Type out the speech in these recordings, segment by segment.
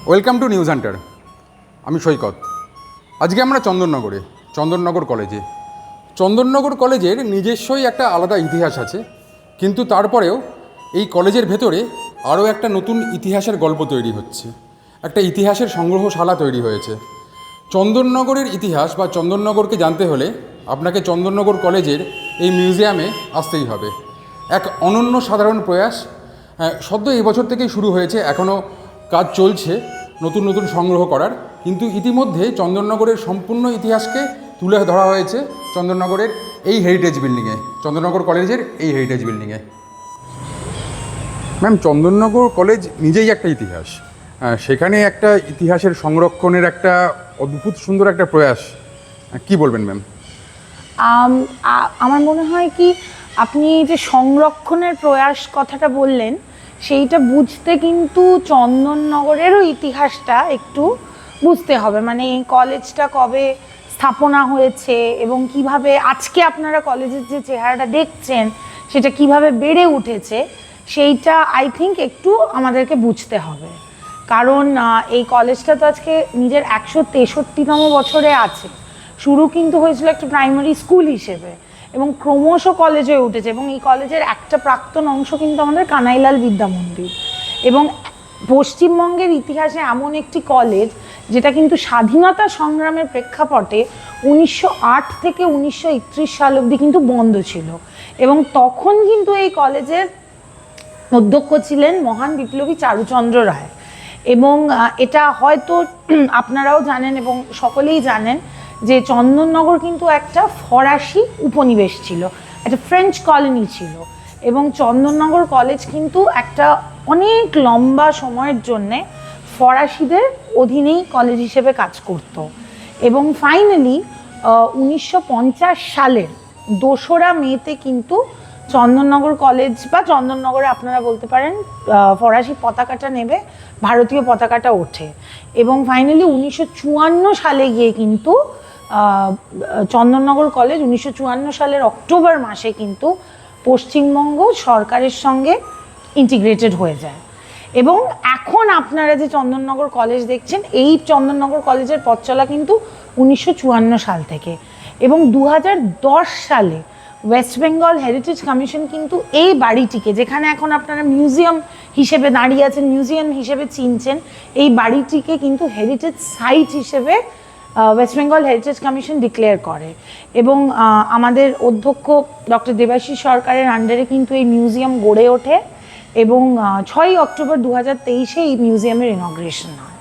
Welcome to news Hunter. আমি সৈকত। আজকে আমরা চন্দননগর কলেজে। চন্দননগর কলেজের নিজস্বই একটা আলাদা ইতিহাস আছে, কিন্তু তারপরেও এই কলেজের ভেতরে আরও একটা নতুন ইতিহাসের গল্প তৈরি হচ্ছে, একটা ইতিহাসের সংগ্রহশালা তৈরি হয়েছে। চন্দননগরের ইতিহাস বা চন্দননগরকে জানতে হলে আপনাকে চন্দননগর কলেজের এই মিউজিয়ামে আসতেই হবে। এক অনন্য সাধারণ প্রয়াস সদ্য এই বছর থেকেই শুরু হয়েছে, এখনও কাজ চলছে নতুন নতুন সংগ্রহ করার, কিন্তু ইতিমধ্যে চন্দননগরের সম্পূর্ণ ইতিহাসকে তুলে ধরা হয়েছে চন্দননগরের এই হেরিটেজ বিল্ডিংয়ে, চন্দননগর কলেজের এই হেরিটেজ বিল্ডিংয়ে। ম্যাম, চন্দননগর কলেজ নিজেই একটা ইতিহাস, সেখানে একটা ইতিহাসের সংরক্ষণের একটা অদ্ভুত সুন্দর একটা প্রয়াস, কি বলবেন ম্যাম? আমার মনে হয় কি, আপনি যে সংরক্ষণের প্রয়াস কথাটা বললেন, সেইটা বুঝতে কিন্তু চন্দননগরেরও ইতিহাসটা একটু বুঝতে হবে। মানে এই কলেজটা কবে স্থাপনা হয়েছে এবং কিভাবে আজকে আপনারা কলেজের যে চেহারাটা দেখছেন সেটা কিভাবে বেড়ে উঠেছে, সেইটা আই থিঙ্ক একটু আমাদেরকে বুঝতে হবে। কারণ এই কলেজটা তো আজকে নিজের 163তম বছরে আছে। শুরু কিন্তু হয়েছিল একটা প্রাইমারি স্কুল হিসেবে এবং ক্রমশ কলেজ হয়ে উঠেছে। এবং এই কলেজের একটা প্রাক্তন অংশ কিন্তু আমাদের কানাইলাল বিদ্যা মন্দির। এবং পশ্চিমবঙ্গের ইতিহাসে এমন একটি কলেজ যেটা কিন্তু স্বাধীনতা সংগ্রামের প্রেক্ষাপটে 1908 থেকে 1931 সাল অবধি কিন্তু বন্ধ ছিল। এবং তখন কিন্তু এই কলেজের অধ্যক্ষ ছিলেন মহান বিপ্লবী চারুচন্দ্র রায়। এবং এটা হয়তো আপনারাও জানেন এবং সকলেই জানেন যে চন্দননগর কিন্তু একটা ফরাসি উপনিবেশ ছিল, একটা ফ্রেঞ্চ কলোনি ছিল। এবং চন্দননগর কলেজ কিন্তু একটা অনেক লম্বা সময়ের জন্যে ফরাসিদের অধীনেই কলেজ হিসেবে কাজ করত। এবং ফাইনালি 1950 সালের 2রা মেতে কিন্তু চন্দননগর কলেজ বা চন্দননগরে আপনারা বলতে পারেন ফরাসি পতাকাটা নেবে, ভারতীয় পতাকাটা ওঠে। এবং ফাইনালি 1954 সালে গিয়ে কিন্তু চন্দননগর কলেজ 1954 সালের অক্টোবর মাসে কিন্তু পশ্চিমবঙ্গ সরকারের সঙ্গে ইন্টিগ্রেটেড হয়ে যায়। এবং এখন আপনারা যে চন্দননগর কলেজ দেখছেন, এই চন্দননগর কলেজের পথ চলা কিন্তু 1954 সাল থেকে। এবং 2010 সালে ওয়েস্ট বেঙ্গল হেরিটেজ কমিশন কিন্তু এই বাড়িটিকে, যেখানে এখন আপনারা মিউজিয়াম হিসেবে দাঁড়িয়ে আছেন, মিউজিয়াম হিসেবে চিনছেন, এই বাড়িটিকে কিন্তু হেরিটেজ সাইট হিসেবে West Bengal heritage commission declare করে। এবং আমাদের অধ্যক্ষ ডক্টর দেবাশিস সরকারের আন্ডারে কিন্তু এই মিউজিয়াম গড়ে ওঠে এবং 6ই অক্টোবর 2023 এই মিউজিয়ামের ইনগ্রেশন হয়।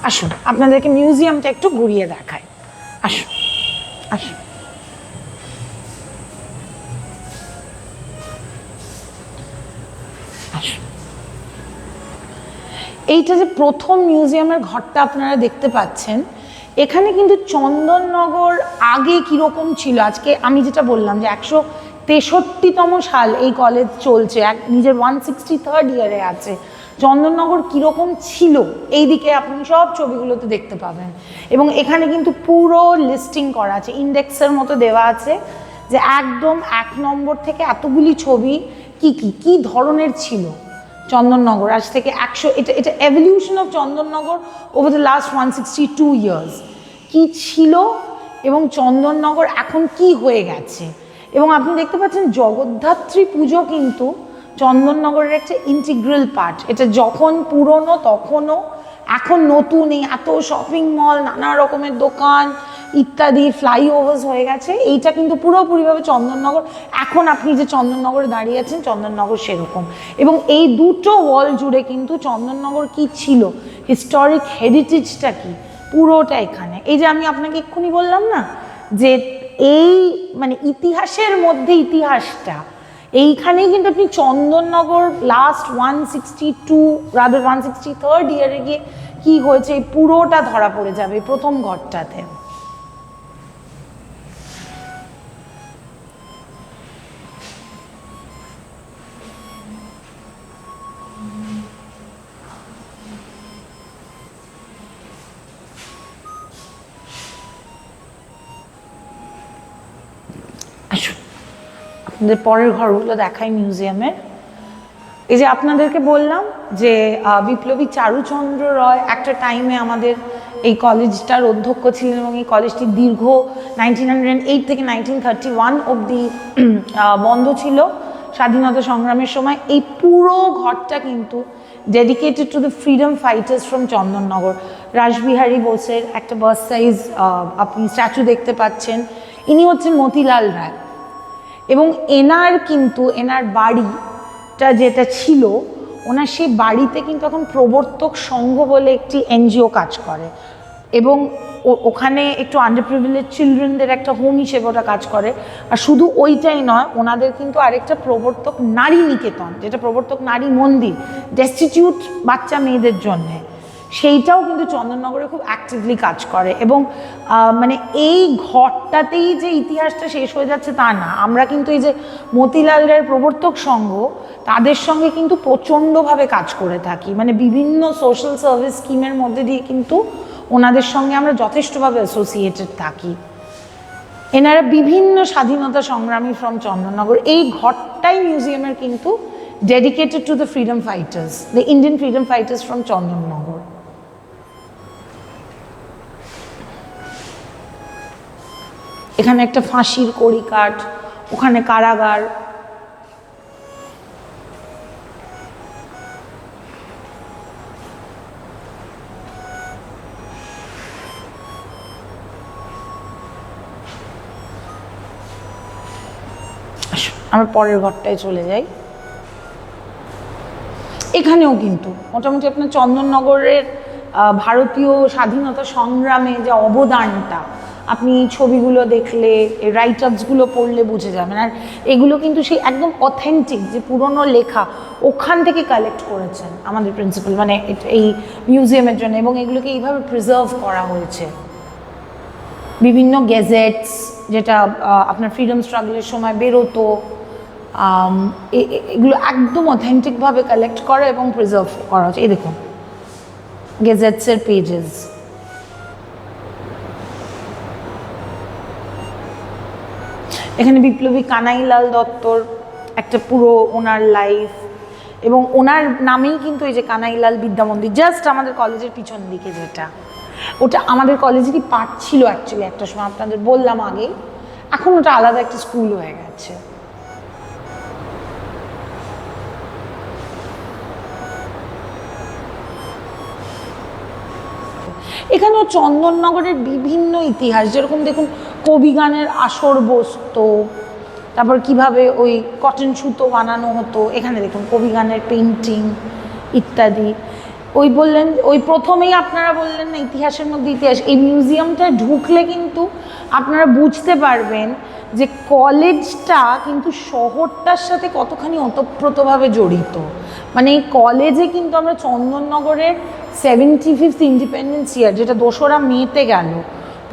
আসুন আপনাদেরকে মিউজিয়ামটা একটু ঘুরিয়ে দেখায়। আসুন আসুন। এইটা যে প্রথম মিউজিয়ামের ঘরটা আপনারা দেখতে পাচ্ছেন, এখানে কিন্তু চন্দননগর আগে কীরকম ছিল, আজকে আমি যেটা বললাম যে 163তম সাল এই কলেজ চলছে, নিজের 163rd ইয়ারে আছে, চন্দননগর কীরকম ছিল এই দিকে আপনি সব ছবিগুলোতে দেখতে পাবেন। এবং এখানে কিন্তু পুরো লিস্টিং করা আছে, ইন্ডেক্সের মতো দেওয়া আছে যে একদম 1 নম্বর থেকে এতগুলি ছবি কি ধরনের ছিল চন্দননগর আজ থেকে 100, এটা evolution of Chandannagar over the last 162 years কি ছিল এবং চন্দননগর এখন কি হয়ে গেছে। এবং আপনি দেখতে পাচ্ছেন জগদ্ধাত্রী পুজো কিন্তু চন্দননগরের একটা ইন্টিগ্রাল পার্ট। এটা যখন পুরনো তখনও, এখন নতুন এই এত শপিং মল, নানা রকমের দোকান ইত্যাদি ফ্লাইওভার্স হয়ে গেছে, এইটা কিন্তু পুরোপুরিভাবে চন্দননগর। এখন আপনি যে চন্দননগরে দাঁড়িয়ে আছেন, চন্দননগর সেরকম। এবং এই দুটো ওয়াল জুড়ে কিন্তু চন্দননগর কি ছিল, হিস্টোরিক হেরিটেজটা কি, পুরোটা এখানে। এই যে আমি আপনাকে এক্ষুনি বললাম না যে এই মানে ইতিহাসের মধ্যে ইতিহাসটা, এইখানেই কিন্তু আপনি চন্দননগর লাস্ট 163rd ইয়ারে গিয়ে কি হয়েছে এই পুরোটা ধরা পড়ে যাবে প্রথম ঘরটাতে। আসুন আপনাদের পরের ঘরগুলো দেখাই মিউজিয়ামের। এই যে আপনাদেরকে বললাম যে বিপ্লবী চারুচন্দ্র রয় একটা টাইমে আমাদের এই কলেজটার অধ্যক্ষ ছিলেন এবং এই কলেজটি দীর্ঘ 1908 থেকে 1931 অবধি বন্ধ ছিল স্বাধীনতা সংগ্রামের সময়। এই পুরো ঘরটা কিন্তু dedicated to the freedom fighters from Chandannagar. Rashbehari বোসের একটা বার্থ সাইজ আপনি স্ট্যাচু দেখতে পাচ্ছেন। ইনি হচ্ছেন মতিলাল রায় এবং এনার বাড়িটা যেটা ছিল, ওনার সেই বাড়িতে কিন্তু এখন প্রবর্তক সংঘ বলে একটি এনজিও কাজ করে এবং ওখানে একটু আন্ডারপ্রিভিলেজ চিলড্রেনদের একটা হোম হিসেবে ওটা কাজ করে। আর শুধু ওইটাই নয়, ওনাদের কিন্তু আরেকটা প্রবর্তক নারী নিকেতন, যেটা প্রবর্তক নারী মন্দির ডেস্টিটিউট বাচ্চা মেয়েদের জন্যে, সেইটাও কিন্তু চন্দননগরে খুব অ্যাক্টিভলি কাজ করে। এবং মানে এই ঘরটাতেই যে ইতিহাসটা শেষ হয়ে যাচ্ছে তা না, আমরা কিন্তু এই যে মতিলাল রায়ের প্রবর্তক সংঘ, তাদের সঙ্গে কিন্তু প্রচণ্ডভাবে কাজ করে থাকি। মানে বিভিন্ন সোশ্যাল সার্ভিস স্কিমের মধ্যে দিয়ে কিন্তু ওনাদের সঙ্গে আমরা যথেষ্টভাবে অ্যাসোসিয়েটেড থাকি। এনারা বিভিন্ন স্বাধীনতা সংগ্রামী ফ্রম চন্দননগর। এই ঘরটাই মিউজিয়ামের কিন্তু dedicated to the freedom fighters, the Indian freedom fighters from Chandannagar. এখানে একটা ফাঁসির কড়িকাঠ, ওখানে কারাগার। আমরা পরের ঘরটায় চলে যাই। এখানেও কিন্তু মোটামুটি আপনার চন্দননগরের ভারতীয় স্বাধীনতা সংগ্রামে যে অবদানটা আপনি ছবিগুলো দেখলে, রাইট আপসগুলো পড়লে বুঝে যাবেন। আর এগুলো কিন্তু সেই একদম অথেন্টিক যে পুরনো লেখা, ওখান থেকে কালেক্ট করেছেন আমাদের প্রিন্সিপাল, মানে এই মিউজিয়ামের জন্য, এবং এগুলোকে এইভাবে প্রিজার্ভ করা হয়েছে। বিভিন্ন গেজেটস যেটা আপনার ফ্রিডম স্ট্রাগলের সময় বেরোতো, এগুলো একদম অথেন্টিকভাবে কালেক্ট করা এবং প্রিজার্ভ করা হচ্ছে। এই দেখুন গেজেটসের পেজেস। এখানে বিপ্লবী কানাইলাল দত্তর একটা পুরো ওনার লাইফ, এবং ওনার নামেই কিন্তু এই যে কানাইলাল বিদ্যা মন্দির, জাস্ট আমাদের কলেজের পিছন দিকে যেটা, ওটা আমাদের কলেজেরই পার্ট ছিল অ্যাকচুয়ালি একটা সময়, আপনাদের বললাম আগে। এখন ওটা আলাদা একটা স্কুল হয়ে গেছে। এখানেও চন্দননগরের বিভিন্ন ইতিহাস, যেরকম দেখুন কবিগানের আসর বসতো, তারপর কিভাবে ওই কটন সুতো বানানো হতো, এখানে দেখুন কবিগানের পেন্টিং ইত্যাদি। ওই বললেন, ওই প্রথমেই আপনারা বললেন না ইতিহাসের মধ্যে ইতিহাস, এই মিউজিয়ামটায় ঢুকলে কিন্তু আপনারা বুঝতে পারবেন যে কলেজটা কিন্তু শহরটার সাথে কতখানি ওতপ্রোতভাবে জড়িত। মানে এই কলেজে কিন্তু আমরা চন্দননগরের 75th ইন্ডিপেন্ডেন্স ইয়ার, যেটা 2রা মেতে গেল,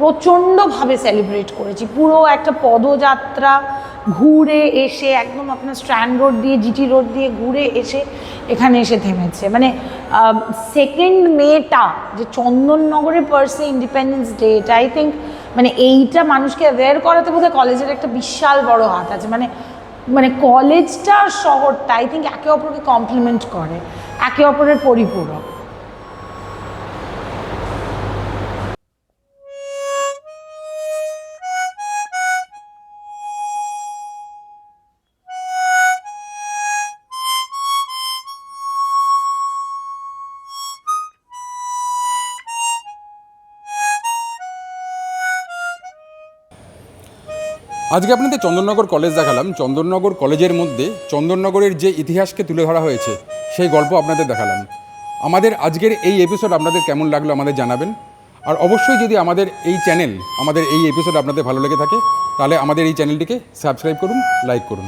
প্রচণ্ডভাবে সেলিব্রেট করেছি। পুরো একটা পদযাত্রা ঘুরে এসে একদম আপনার স্ট্র্যান্ড রোড দিয়ে, জিটি রোড দিয়ে ঘুরে এসে এখানে এসে থেমেছে। মানে 2nd মেটা যে চন্দননগরের পার্সে ইন্ডিপেন্ডেন্স ডে, এটা আই থিঙ্ক মানে এইটা মানুষকে অ্যাওয়্যার করাতে বোধহয় কলেজের একটা বিশাল বড় হাত আছে। মানে কলেজটা শহরটা আই থিঙ্ক একে অপরকে কমপ্লিমেন্ট করে, একে অপরের পরিপূরক। আজকে আপনাদের চন্দননগর কলেজ দেখালাম। চন্দননগর কলেজের মধ্যে চন্দননগরের যে ইতিহাসকে তুলে ধরা হয়েছে সেই গল্প আপনাদের দেখালাম। আমাদের আজকের এই এপিসোড আপনাদের কেমন লাগলো আমাদের জানাবেন। আর অবশ্যই যদি আমাদের এই এপিসোড আপনাদের ভালো লেগে থাকে, তাহলে আমাদের এই চ্যানেলটিকে সাবস্ক্রাইব করুন, লাইক করুন।